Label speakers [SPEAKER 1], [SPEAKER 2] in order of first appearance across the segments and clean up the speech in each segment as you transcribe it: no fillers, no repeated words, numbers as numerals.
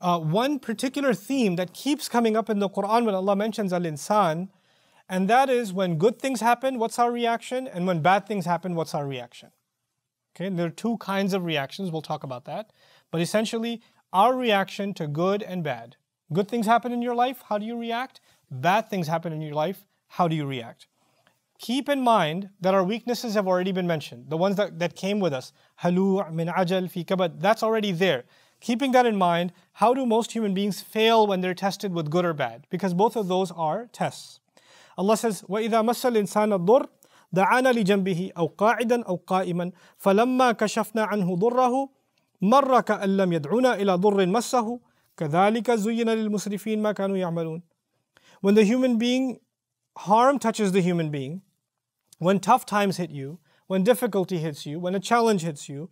[SPEAKER 1] one particular theme that keeps coming up in the Quran when Allah mentions al-insan, and that is when good things happen, what's our reaction? And when bad things happen, what's our reaction? Okay, and there are two kinds of reactions, we'll talk about that. But essentially, our reaction to good and bad. Good things happen in your life, how do you react? Bad things happen in your life, how do you react? Keep in mind that our weaknesses have already been mentioned. The ones that came with us. Halu' min ajal fi kabad, that's already there. Keeping that in mind, how do most human beings fail when they're tested with good or bad? Because both of those are tests. Allah says, وَإِذَا مَسَّ الْإِنسَانَ الضُّرِّ دعانا لجنبه أو قاعدا أو قائما فلما كشفنا عنه ضره مر كأن لم يدعونا إلى ضر مسه كذلك زين للمسرفين ما كانوا يعملون. When the human being, harm touches the human being, when tough times hit you, when difficulty hits you, when a challenge hits you,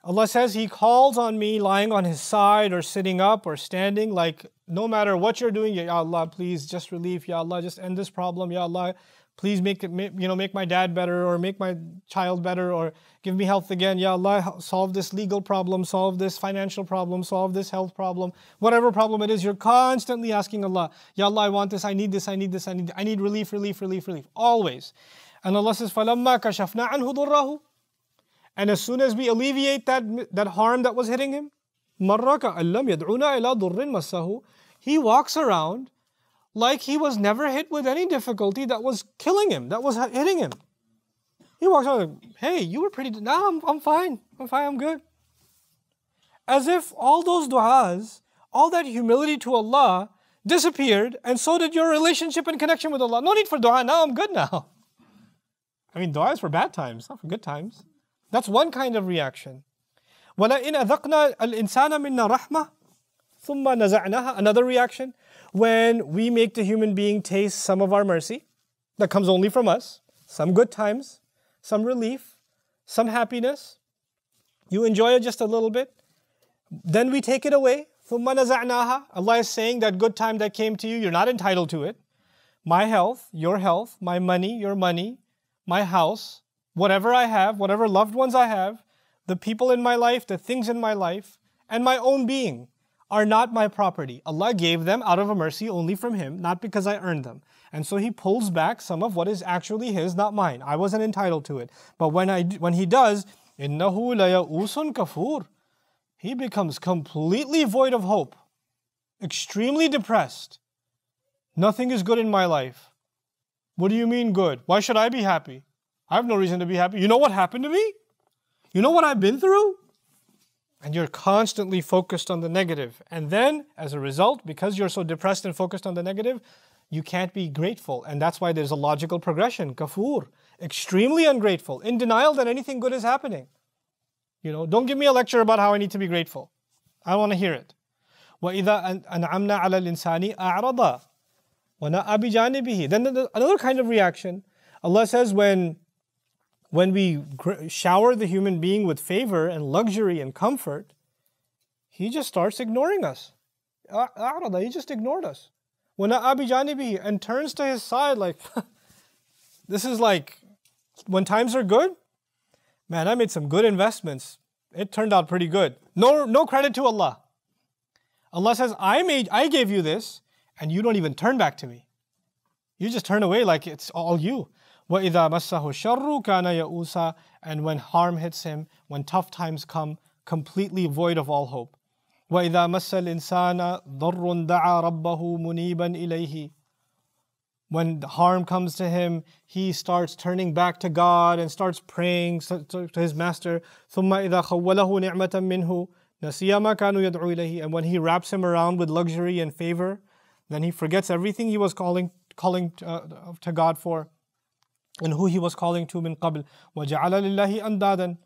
[SPEAKER 1] Allah says He calls on me lying on His side or sitting up or standing, like no matter what you're doing, Ya Allah, please just relief, Ya Allah, just end this problem, Ya Allah, please make my dad better, or make my child better, or give me health again. Ya Allah, solve this legal problem, solve this financial problem, solve this health problem. Whatever problem it is, you're constantly asking Allah, Ya Allah, I want this, I need this, I need this, I need relief, relief, relief, relief. Always. And Allah says, فَلَمَّا كَشَفْنَا عَنْهُ ضُرَّهُ. And as soon as we alleviate that harm that was hitting him, مَرَّ كَأَن لَّمْ يَدْعُونَا إِلَى ضُرٍّ مَسَّهُ. He walks around like he was never hit with any difficulty that was killing him, that was hitting him. He walks around like, hey, you were pretty, no, I'm fine, I'm good. As if all those du'as, all that humility to Allah disappeared, and so did your relationship and connection with Allah. No need for dua, now I'm good now. I mean, dua is for bad times, not for good times. That's one kind of reaction. وَلَئِنْ أَذَقْنَا الْإِنسَانَ مِنَّا رَحْمَةً ثُمَّ نَزَعْنَاهَا. Another reaction, when we make the human being taste some of our mercy, that comes only from us, some good times, some relief, some happiness, you enjoy it just a little bit, then we take it away. ثُمَّ نَزَعْنَاهَا. Allah is saying that good time that came to you, you're not entitled to it. My health, my money, your money, my house, whatever I have, whatever loved ones I have, the people in my life, the things in my life, and my own being are not my property. Allah gave them out of a mercy only from Him, not because I earned them. And so He pulls back some of what is actually His, not mine. I wasn't entitled to it. But when He does, إِنَّهُ لَيَئُوسٌ كَفُورٌ. He becomes completely void of hope, extremely depressed. Nothing is good in my life. What do you mean good? Why should I be happy? I have no reason to be happy. You know what happened to me? You know what I've been through? And you're constantly focused on the negative. And then, as a result, because you're so depressed and focused on the negative, you can't be grateful. And that's why there's a logical progression. Kafur, extremely ungrateful, in denial that anything good is happening. Don't give me a lecture about how I need to be grateful. I don't want to hear it. وَإِذَا أَنْعَمْنَا عَلَى الْإِنسَانِ أَعْرَضَ وَنَأَى بِجَانِبِهِ. Then another kind of reaction. Allah says when we shower the human being with favor and luxury and comfort, he just starts ignoring us. He just ignored us. وَنَأَى بِجَانِبِهِ. And turns to his side like, this is like, when times are good, man, I made some good investments. It turned out pretty good. No credit to Allah. Allah says, I gave you this, and you don't even turn back to me. You just turn away like it's all you. وَإِذَا مَسَّهُ الشَّرُّ كَانَ يَئُوسًا. And when harm hits him, when tough times come, completely void of all hope. وَإِذَا مَسَّ الْإِنسَانَ ضَرٌّ دَعَى رَبَّهُ مُنِيبًا إِلَيْهِ. When harm comes to him, he starts turning back to God and starts praying to his master. ثُمَّ إِذَا خَوَّلَهُ نِعْمَةً مِّنْهُ نَسِيَ مَا كَانُوا يَدْعُو إِلَيْهِ. And when he wraps him around with luxury and favor, then he forgets everything he was calling to God for, and who he was calling to min qabl. وَجَعَلَ لِلَّهِ أَنْدَادًا.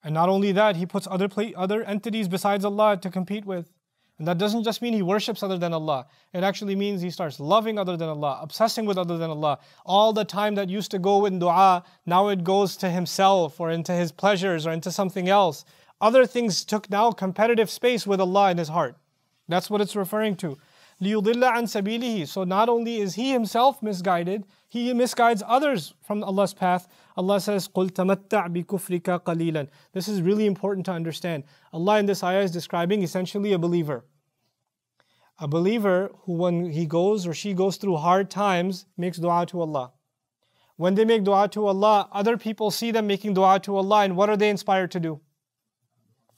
[SPEAKER 1] And not only that, he puts other entities besides Allah to compete with. And that doesn't just mean he worships other than Allah. It actually means he starts loving other than Allah, obsessing with other than Allah. All the time that used to go in dua, now it goes to himself or into his pleasures or into something else. Other things took now competitive space with Allah in his heart. That's what it's referring to. لِيُضِلَّ عَنْ سَبِيلِهِ. So not only is he himself misguided, he misguides others from Allah's path. Allah says, قُلْ تَمَتَّعْ بِكُفْرِكَ قَلِيلًا. This is really important to understand. Allah in this ayah is describing essentially a believer. A believer who, when he goes or she goes through hard times, makes dua to Allah. When they make dua to Allah, other people see them making dua to Allah, and what are they inspired to do?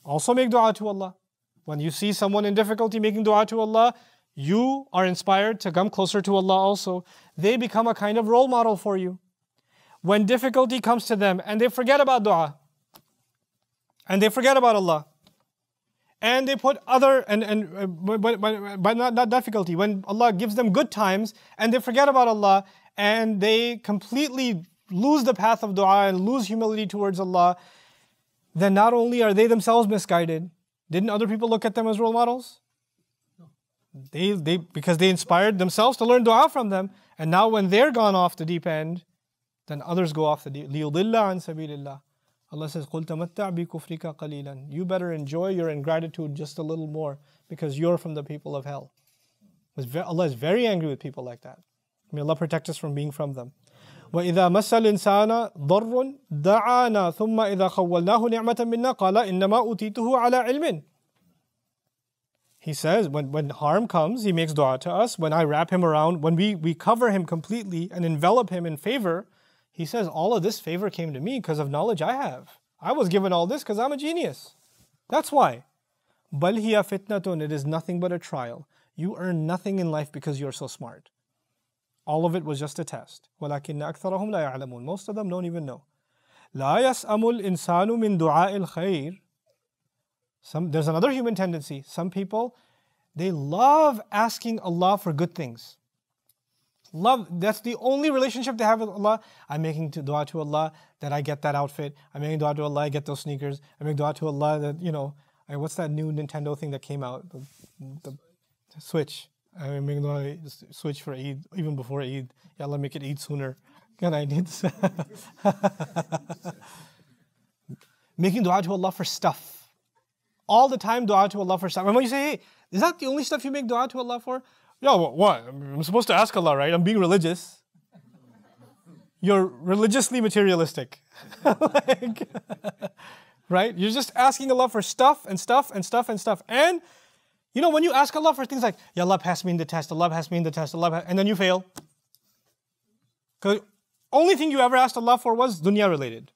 [SPEAKER 1] Also make dua to Allah. When you see someone in difficulty making dua to Allah, you are inspired to come closer to Allah also. They become a kind of role model for you. When difficulty comes to them and they forget about dua, and they forget about Allah, and they put but not difficulty, when Allah gives them good times and they forget about Allah and they completely lose the path of dua and lose humility towards Allah, then not only are they themselves misguided, didn't other people look at them as role models? Because they inspired themselves to learn dua from them, and now when they're gone off the deep end, then others go off the deep. لِيُضِلَّ عَنْ سَبِيلِ اللَّهِ. Allah says, قُلْ تَمَتَّعْ بِكُفْرِكَ قَلِيلًا. You better enjoy your ingratitude just a little more, because you're from the people of hell. Allah is very angry with people like that. May Allah protect us from being from them. وَإِذَا مَسَّ الْإِنسَانَ ضَرٌّ دَعَانَا ثُمَّ إِذَا خَوَّلْنَاهُ نِعْمَةً مِنَّا قَالَ إِنَّمَا أُوتِيتُهُ عَلَى عِلْمٍ. He says, when harm comes, he makes dua to us. When I wrap him around, when we cover him completely and envelop him in favor, he says, all of this favor came to me because of knowledge I have. I was given all this because I'm a genius. That's why. بَلْ هِيَ فِتْنَةٌ. It is nothing but a trial. You earn nothing in life because you're so smart. All of it was just a test. وَلَكِنَّ أَكْثَرَهُمْ لَا يَعْلَمُونَ. Most of them don't even know. لَا يَسْأَمُ الْإِنسَانُ مِنْ دُعَاءِ الْخَيْرِ. There's another human tendency. Some people, they love asking Allah for good things. That's the only relationship they have with Allah. I'm making dua to Allah that I get that outfit. I'm making dua to Allah I get those sneakers. I'm making dua to Allah that, what's that new Nintendo thing that came out? The Switch. I'm making dua Switch for Eid, even before Eid. Ya Allah, make it Eid sooner. God, I need this. Making dua to Allah for stuff. All the time dua to Allah for stuff. And when you say, hey, is that the only stuff you make dua to Allah for? Yeah, what? I'm supposed to ask Allah, right? I'm being religious. You're religiously materialistic. Right? You're just asking Allah for stuff and stuff and stuff and stuff. And, when you ask Allah for things like, Ya Allah, pass me in the test, Allah pass me in the test, and then you fail. Because only thing you ever asked Allah for was dunya related.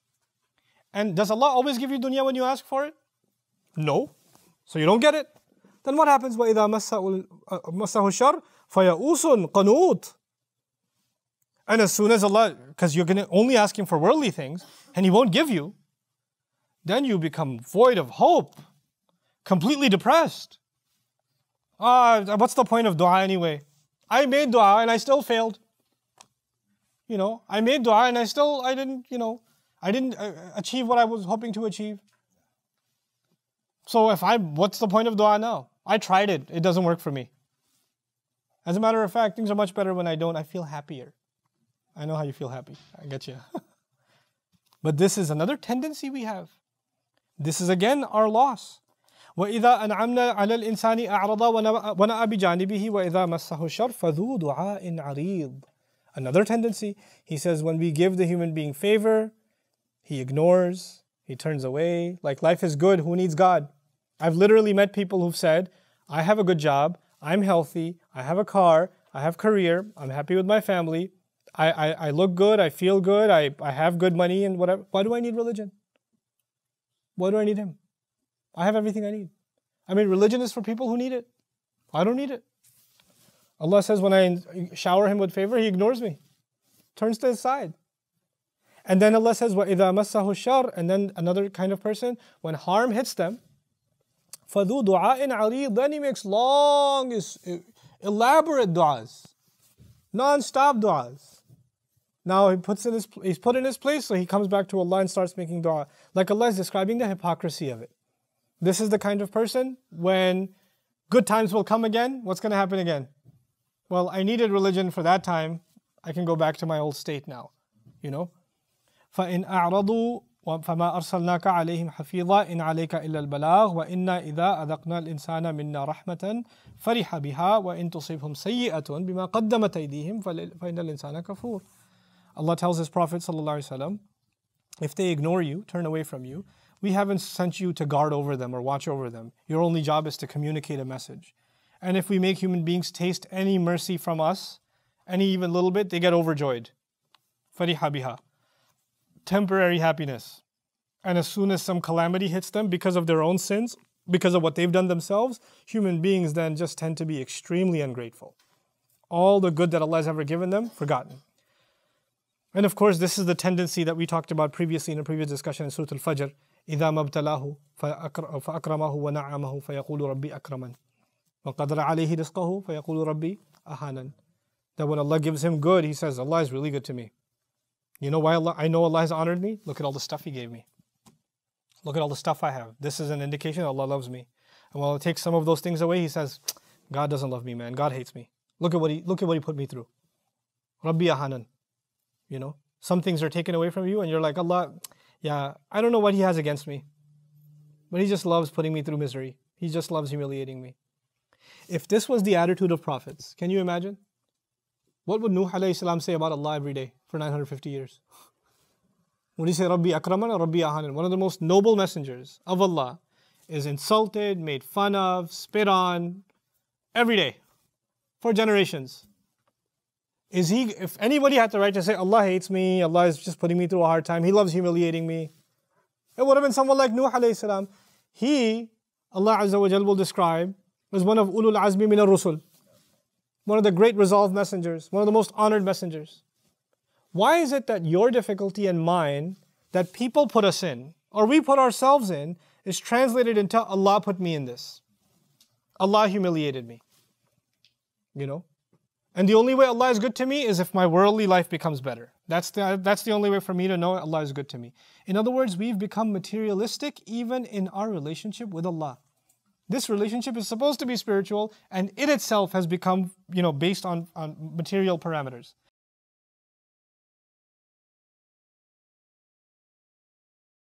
[SPEAKER 1] And does Allah always give you dunya when you ask for it? No. So you don't get it. Then what happens? وَإِذَا مَسَّهُ الشَّرُّ فَيَئُوسٌ قَنُوطٌ. And as soon as Allah, because you're going to only ask Him for worldly things, and He won't give you, then you become void of hope, completely depressed. What's the point of dua anyway? I made dua and I still failed. I made dua and I didn't achieve what I was hoping to achieve. So what's the point of dua now? I tried it. It doesn't work for me. As a matter of fact, things are much better when I don't. I feel happier. I know how you feel happy. I get you. But this is another tendency we have. This is again our loss. وَإِذَا أَنْعَمْنَا عَلَى الْإِنسَانِ أَعْرَضَ وَنَأَى بِجَانِبِهِ وَإِذَا مَسَّهُ الشَّرُّ فَذُو دُعَاءٍ عَرِيضٍ. Another tendency. He says when we give the human being favor, he ignores, he turns away. Like life is good, who needs God? I've literally met people who've said, I have a good job, I'm healthy, I have a car, I have career, I'm happy with my family, I look good, I feel good, I have good money and whatever. Why do I need religion? Why do I need Him? I have everything I need. Religion is for people who need it. I don't need it. Allah says when I shower him with favor, He ignores me, turns to His side. And then Allah says, وَإِذَا مَسَّهُ الشَّرُّ. And then another kind of person, when harm hits them, فَذُو دُعَاءٍ عَرِيضٍ. Then he makes long, elaborate du'as, non-stop du'as. Now he's put in his place, so he comes back to Allah and starts making dua. Like Allah is describing the hypocrisy of it. This is the kind of person, when good times will come again, what's going to happen again? Well, I needed religion for that time, I can go back to my old state now. فَإِنْ أَعْرَضُوا فَمَا أَرْسَلْنَاكَ عَلَيْهِمْ حَفِيظًا إِنْ عَلَيْكَ إِلَّا الْبَلَاغُ وَإِنَّا إِذَا أَذَقْنَا الْإِنسَانَ مِنَّا رَحْمَةً فَرِحَ بِهَا وَإِنْ تُصِبْهُمْ سَيِّئَةٌ بِمَا قَدَّمَتْ أَيْدِيهِمْ فَإِنَّ الْإِنسَانَ كَفُورٌ. Allah tells His Prophet ﷺ, if they ignore you, turn away from you, we haven't sent you to guard over them or watch over them. Your only job is to communicate a message. And if we make human beings taste any mercy from us, any even little bit, they get overjoyed. Fariha biha. Temporary happiness. And as soon as some calamity hits them because of their own sins, because of what they've done themselves, human beings then just tend to be extremely ungrateful. All the good that Allah has ever given them, forgotten. And of course, this is the tendency that we talked about previously in a previous discussion in Surah Al-Fajr. إِذَا مَبْتَلَاهُ فَأَكْرَمَهُ وَنَعَّمَهُ فَيَقُولُ رَبِّي أَكْرَمًا وَقَدْرَ عَلَيْهِ رِزْقَهُ فَيَقُولُ رَبِّي أَهَانًا. That when Allah gives him good, he says, Allah is really good to me. You know why I know Allah has honored me? Look at all the stuff He gave me. Look at all the stuff I have. This is an indication Allah loves me. And when Allah takes some of those things away, He says, God doesn't love me, man. God hates me. Look at what He put me through. Rabbi Ahanan. You know, some things are taken away from you and you're like, Allah, yeah, I don't know what He has against me. But He just loves putting me through misery. He just loves humiliating me. If this was the attitude of prophets, can you imagine? What would Nuh alayhi salam say about Allah every day for 950 years? Would he say, Rabbi Akraman or Rabbi Ahanan? One of the most noble messengers of Allah is insulted, made fun of, spit on, every day, for generations. If anybody had the right to say, Allah hates me, Allah is just putting me through a hard time, He loves humiliating me, it would have been someone like Nuh alayhi salam. He, Allah Azza wa Jal will describe, was one of ulul azmi min ar-rusul. One of the great resolved messengers, one of the most honored messengers. Why is it that your difficulty and mine, that people put us in, or we put ourselves in, is translated into Allah put me in this? Allah humiliated me. You know? And the only way Allah is good to me is if my worldly life becomes better. That's the only way for me to know Allah is good to me. In other words, we've become materialistic even in our relationship with Allah. This relationship is supposed to be spiritual, and it itself has become, based on material parameters.